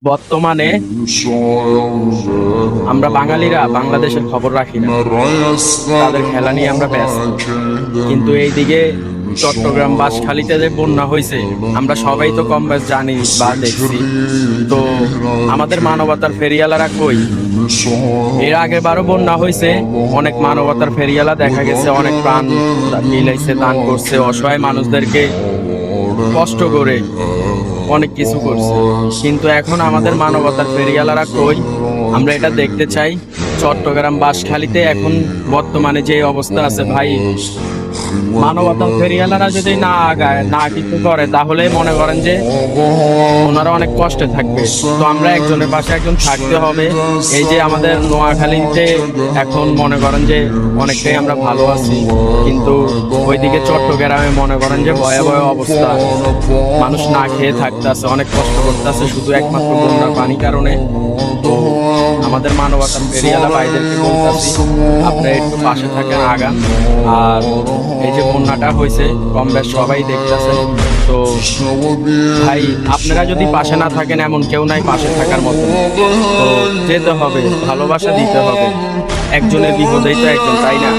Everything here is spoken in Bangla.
বর্তমানে আমরা বাঙালিরা বাংলাদেশের খবর রাখি না, তাদের খেলা নিয়ে আমরা ব্যস্ত। কিন্তু এইদিকে চট্টগ্রাম বাঁশখালীতে যে বন্যা হয়েছে আমরা সবাই তো কম বেশ জানি বা দেখছি। তো আমাদের মানবতার ফেরিয়ালারা কই? এর আগেবারও বন্যা হয়েছে, অনেক মানবতার ফেরিয়ালা দেখা গেছে অনেক প্রাণ বিলাইছে, দান করছে, অসহায় মানুষদেরকে কষ্ট করে অনেক কিছু করছে। কিন্তু এখন আমাদের মানবতার ফেরিয়ালারা কই? আমরা এটা দেখতে চাই। চট্টগ্রাম বাঁশখালীতে এখন বর্তমানে যে অবস্থা আছে ভাই, মানবতার ফেরিয়ালারা যদি না আগায়, না কিছু করে, তাহলে মনে করেন যে ওনারা অনেক কষ্টে থাকবে। তো আমরা একজনের পাশে একজন থাকতে হবে। এই যে আমাদের নোয়াখালীতে এখন মনে করেন যে অনেকটাই আমরা ভালো আছি, কিন্তু ওইদিকে চট্টগ্রামে মনে করেন যে ভয়াবহ অবস্থা, মানুষ না খেয়ে থাকতেছে, অনেক কষ্ট করতেছে শুধু একমাত্র বন্যার পানি কারণে। তো আমাদের মানবতার ফেরিয়ালা ভাইদেরকে বলতেছি, আপনারা একটু পাশে থাকেন, আগান। আর এই যে বন্যাটা হয়েছে কম বেশ সবাই দেখতেছেন। তো ভাই, আপনারা যদি পাশে না থাকেন, এমন কেউ নাই পাশে থাকার মতো। তো যেতে হবে, ভালোবাসা দিতে হবে। একজনের বিপদেই তো একজন, তাই না?